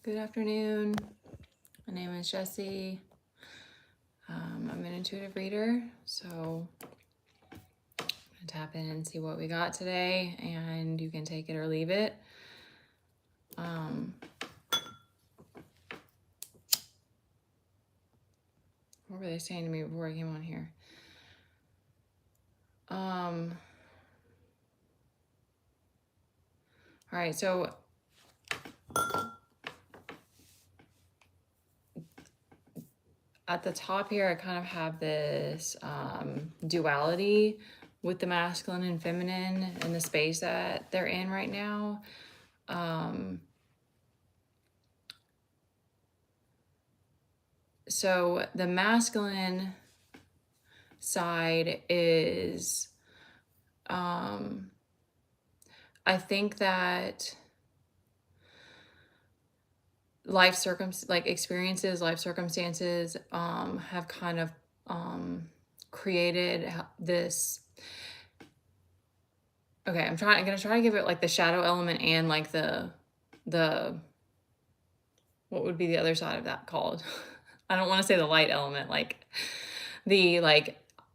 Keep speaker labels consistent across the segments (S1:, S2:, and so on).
S1: Good afternoon. My name is Jessie. I'm an intuitive reader, so I'm gonna tap in and see what we got today, and you can take it or leave it. What were they saying to me before I came on here? All right, so at the top here, I kind of have this duality with the masculine and feminine and the space that they're in right now. So the masculine side is, I think that life circumstances have kind of created this. Okay, I'm gonna try to give it like the shadow element and like the what would be the other side of that called? I don't want to say the light element, like the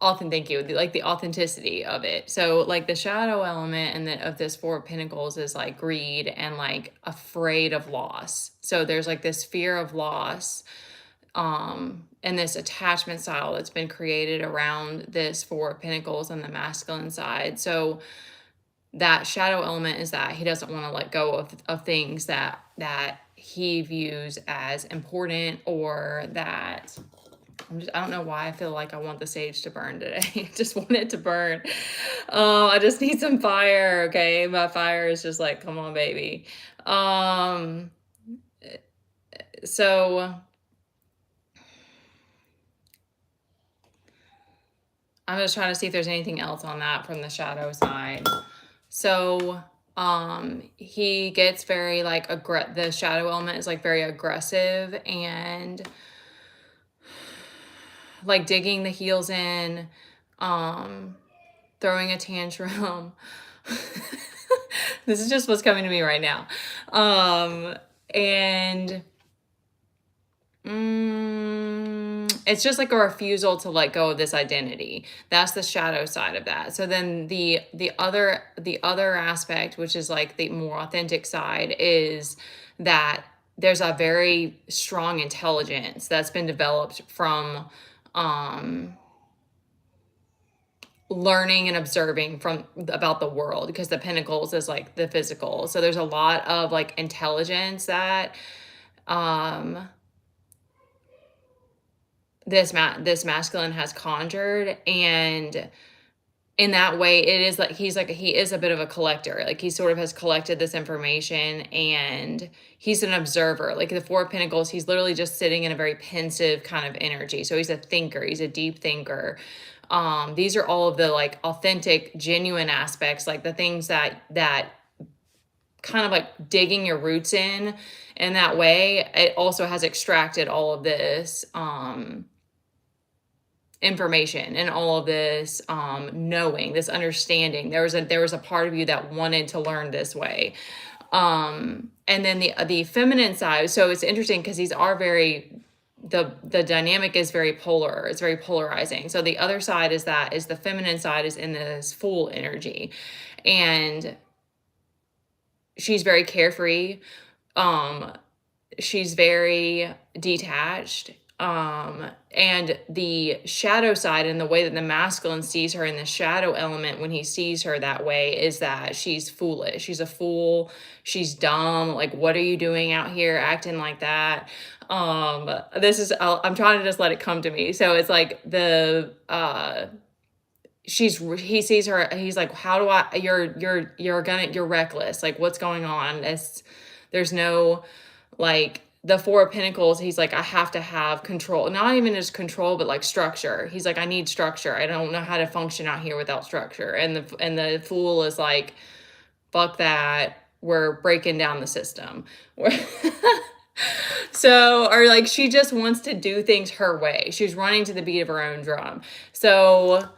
S1: thank you, the authenticity of it. So like the shadow element and of this Four of Pentacles is like greed and like afraid of loss. So there's like this fear of loss and this attachment style that's been created around this Four of Pentacles on the masculine side. So that shadow element is that he doesn't want to let go of things that he views as important, or that I don't know why I feel like I want the sage to burn today. I just want it to burn. I just need some fire. Okay, my fire is just like, come on, baby. So I'm just trying to see if there's anything else on that from the shadow side. So he gets very like the shadow element is like very aggressive and like digging the heels in, throwing a tantrum. This is just what's coming to me right now. And it's just like a refusal to let go of this identity. That's the shadow side of that. So then the other aspect, which is like the more authentic side, is that there's a very strong intelligence that's been developed from learning and observing about the world, because the Pentacles is like the physical. So there's a lot of like intelligence that this masculine has conjured, and in that way it is like he is a bit of a collector. Like he sort of has collected this information and he's an observer. Like the Four of Pentacles, he's literally just sitting in a very pensive kind of energy. So he's a thinker, he's a deep thinker. These are all of the like authentic, genuine aspects, like the things that kind of like digging your roots in that way. It also has extracted all of this information and all of this knowing, this understanding. There was a part of you that wanted to learn this way. And then the feminine side, so it's interesting because these are very, the dynamic is very polar. It's very polarizing. So the other side is the feminine side is in this Fool energy, and she's very carefree. She's very detached. And the shadow side, and the way that the masculine sees her in the shadow element when he sees her that way, is that she's foolish. She's a fool. She's dumb. Like, what are you doing out here acting like that? I'm trying to just let it come to me. So it's like he sees her, he's like, how do I, you're reckless. Like, what's going on? There's no, like, the Four of Pentacles, he's like, I have to have control. Not even just control, but like structure. He's like, I need structure. I don't know how to function out here without structure. And the Fool is like, fuck that. We're breaking down the system. So, or like, she just wants to do things her way. She's running to the beat of her own drum. So,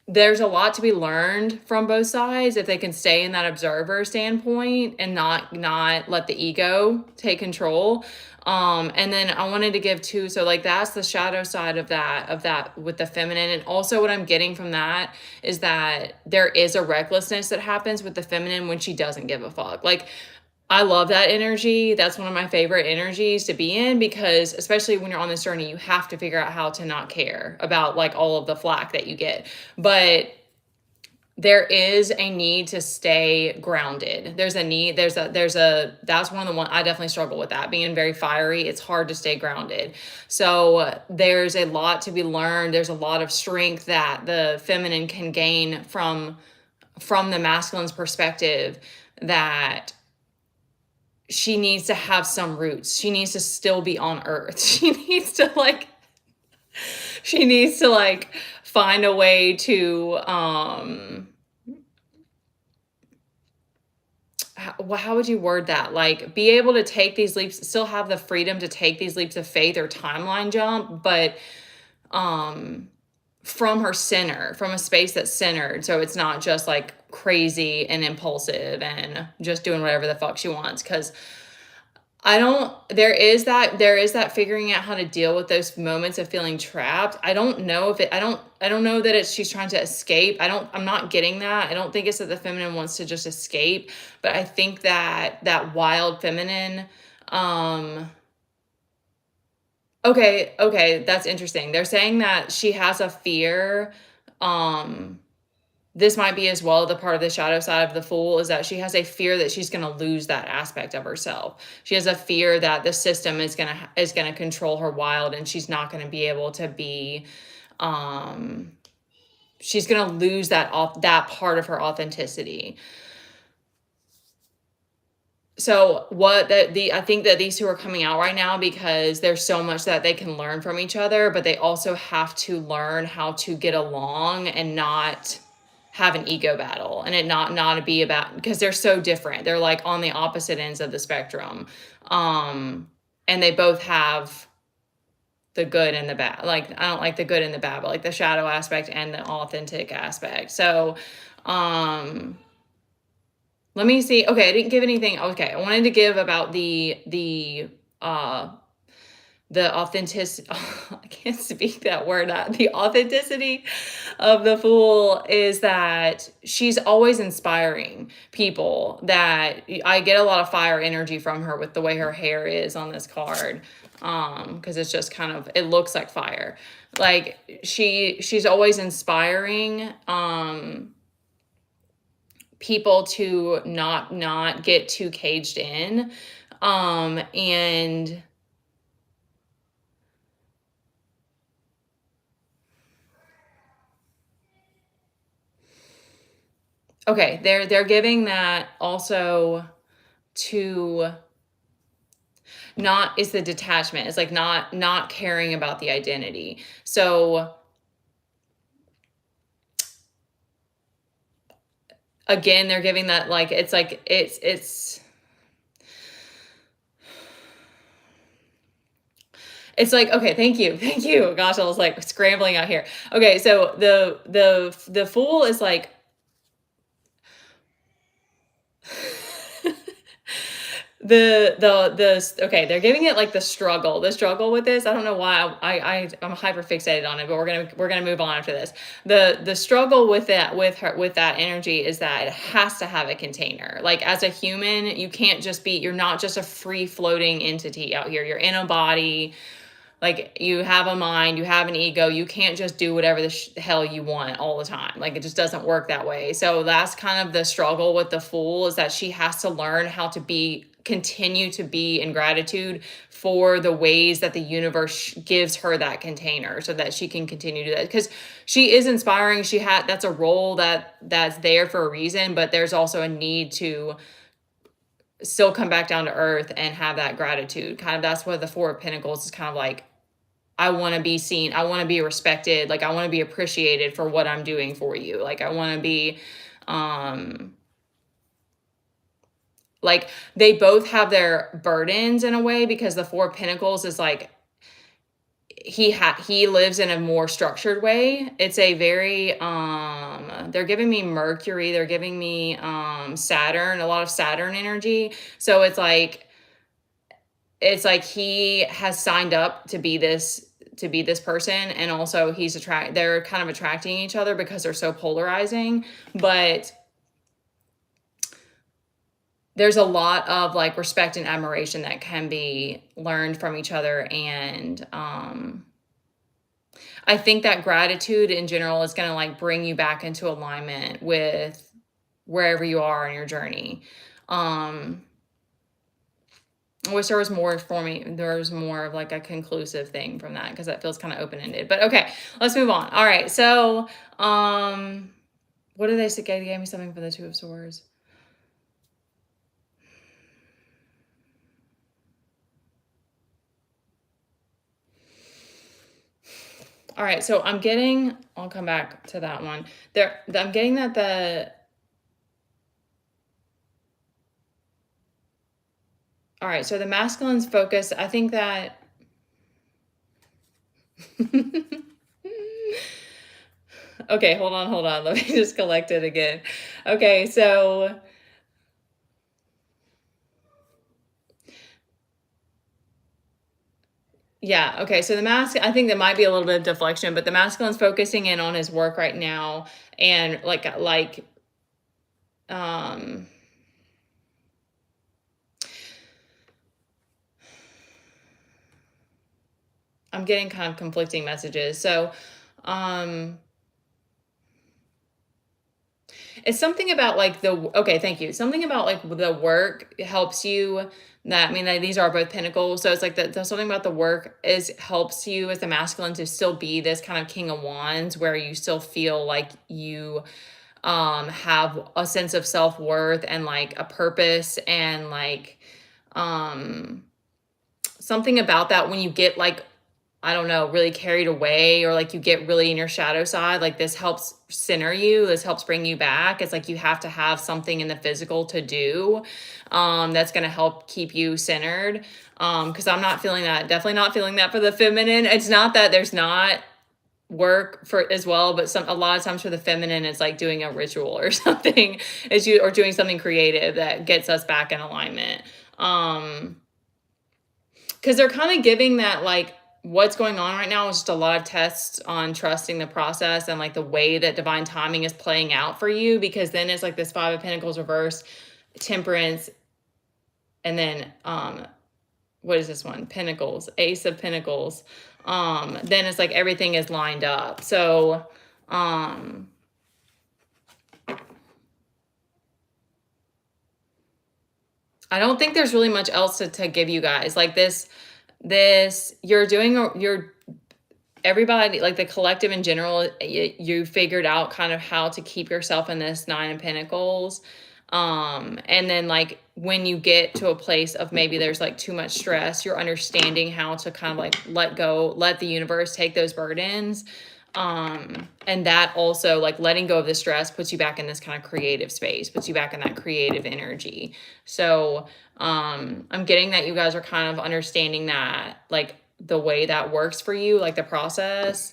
S1: there's a lot to be learned from both sides if they can stay in that observer standpoint and not let the ego take control. And then I wanted to give too, so like that's the shadow side of that with the feminine. And also what I'm getting from that is that there is a recklessness that happens with the feminine when she doesn't give a fuck. Like I love that energy. That's one of my favorite energies to be in, because especially when you're on this journey, you have to figure out how to not care about like all of the flack that you get. But there is a need to stay grounded. There's a need, that's one of the one I definitely struggle with, that being very fiery. It's hard to stay grounded. So there's a lot to be learned. There's a lot of strength that the feminine can gain from the masculine's perspective, that she needs to have some roots. She needs to still be on earth. She needs to like find a way to how would you word that? Like be able to take these leaps, still have the freedom to take these leaps of faith or timeline jump, but um from her center, from a space that's centered. So it's not just like crazy and impulsive and just doing whatever the fuck she wants. Cause I don't, there is that figuring out how to deal with those moments of feeling trapped. I don't know if it, I don't know that it's, she's trying to escape. I'm not getting that. I don't think it's that the feminine wants to just escape, but I think that that wild feminine, um, okay, that's interesting. They're saying that she has a fear, um, this might be as well the part of the shadow side of the Fool, is that she has a fear that she's going to lose that aspect of herself. She has a fear that the system is going to control her wild, and she's not going to be able to be um she's going to lose that part of her authenticity. So what the I think that these two are coming out right now because there's so much that they can learn from each other, but they also have to learn how to get along and not have an ego battle, and it not be about, because they're so different. They're like on the opposite ends of the spectrum. And they both have the good and the bad. Like I don't like the good and the bad, but like the shadow aspect and the authentic aspect. So let me see. Okay, I didn't give anything. Okay, I wanted to give about the authenticity. I can't speak that word out. The authenticity of the Fool is that she's always inspiring people. That I get a lot of fire energy from her with the way her hair is on this card, because it's just kind of, it looks like fire. Like she's always inspiring people to not get too caged in, and okay, they're giving that also to not, is the detachment. It's like not caring about the identity. So again, they're giving that like it's like, okay, thank you. Thank you. Gosh, I was like scrambling out here. Okay, so the Fool is like okay, they're giving it like the struggle with this. I don't know why I'm hyper fixated on it, but we're gonna move on after this. The struggle with that, with that energy, is that it has to have a container. Like as a human, you can't just be, you're not just a free floating entity out here. You're in a body. Like you have a mind, you have an ego. You can't just do whatever the hell you want all the time. Like it just doesn't work that way. So that's kind of the struggle with the Fool, is that she has to learn how to continue to be in gratitude for the ways that the universe gives her that container, so that she can continue to do that, because she is inspiring. That's a role that's there for a reason, but there's also a need to still come back down to earth and have that gratitude. Kind of, that's what the Four of Pentacles is kind of like. I want to be seen. I want to be respected. Like I want to be appreciated for what I'm doing for you. Like I want to be, like they both have their burdens in a way, because the Four of Pentacles is like, he lives in a more structured way. It's a very they're giving me Mercury, they're giving me Saturn, a lot of Saturn energy. So it's like he has signed up to be this person, and also they're kind of attracting each other because they're so polarizing. But there's a lot of like respect and admiration that can be learned from each other. And I think that gratitude in general is going to like bring you back into alignment with wherever you are in your journey. I wish there was more for me. There was more of like a conclusive thing from that, because that feels kind of open-ended. But okay, let's move on. All right. So, what did they say? They gave me something for the Two of Swords. All right. So I'll come back to that one. I'm getting that all right. So the masculine's focus, I think that okay, hold on. Let me just collect it again. Okay, so yeah, okay. So I think there might be a little bit of deflection, but the masculine's focusing in on his work right now, and um I'm getting kind of conflicting messages. So, um it's something about like okay, thank you. Something about like the work helps you. That I mean, like, these are both pentacles, so it's like there's something about the work is helps you as the masculine to still be this kind of King of Wands, where you still feel like you have a sense of self-worth and like a purpose, and like um something about that when you get like, I don't know, really carried away, or like you get really in your shadow side, like this helps center you. This helps bring you back. It's like you have to have something in the physical to do that's going to help keep you centered. Because I'm not feeling that. Definitely not feeling that for the feminine. It's not that there's not work for as well, but a lot of times for the feminine, it's like doing a ritual or something, or doing something creative that gets us back in alignment. Because they're kind of giving that like what's going on right now is just a lot of tests on trusting the process and like the way that divine timing is playing out for you. Because then it's like this Five of Pentacles reverse, Temperance, and then what is this one? Pentacles, Ace of Pentacles. Then it's like everything is lined up. So I don't think there's really much else to give you guys. Like this you're everybody, like the collective in general, you figured out kind of how to keep yourself in this Nine of Pentacles. And then like when you get to a place of maybe there's like too much stress, you're understanding how to kind of like let go, let the universe take those burdens. And that also, like, letting go of the stress puts you back in this kind of creative space, puts you back in that creative energy. So I'm getting that you guys are kind of understanding that, like, the way that works for you, like the process.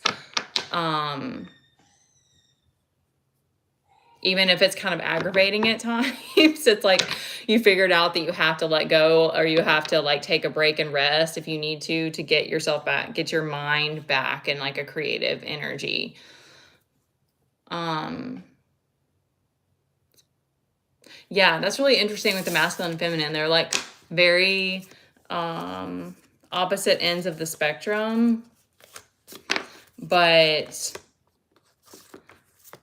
S1: Even if it's kind of aggravating at times, it's like you figured out that you have to let go, or you have to like take a break and rest if you need to get yourself back, get your mind back in like a creative energy. Yeah, that's really interesting with the masculine and feminine. They're like very opposite ends of the spectrum, but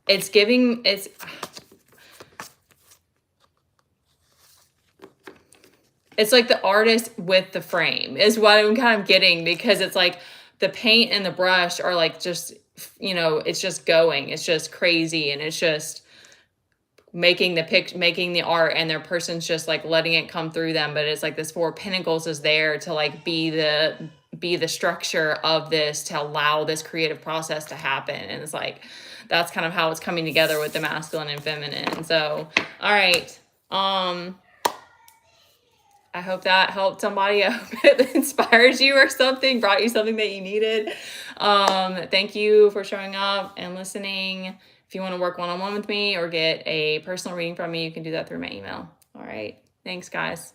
S1: it's like the artist with the frame is what I'm kind of getting, because it's like the paint and the brush are like just, it's just going, it's just crazy, and it's just making the art, and their person's just like letting it come through them. But it's like this Four of Pentacles is there to like be the structure of this, to allow this creative process to happen. And it's like that's kind of how it's coming together with the masculine and feminine. So all right, I hope that helped somebody. I hope it inspires you or something, brought you something that you needed. Thank you for showing up and listening. If you want to work one-on-one with me or get a personal reading from me, you can do that through my email. All right. Thanks, guys.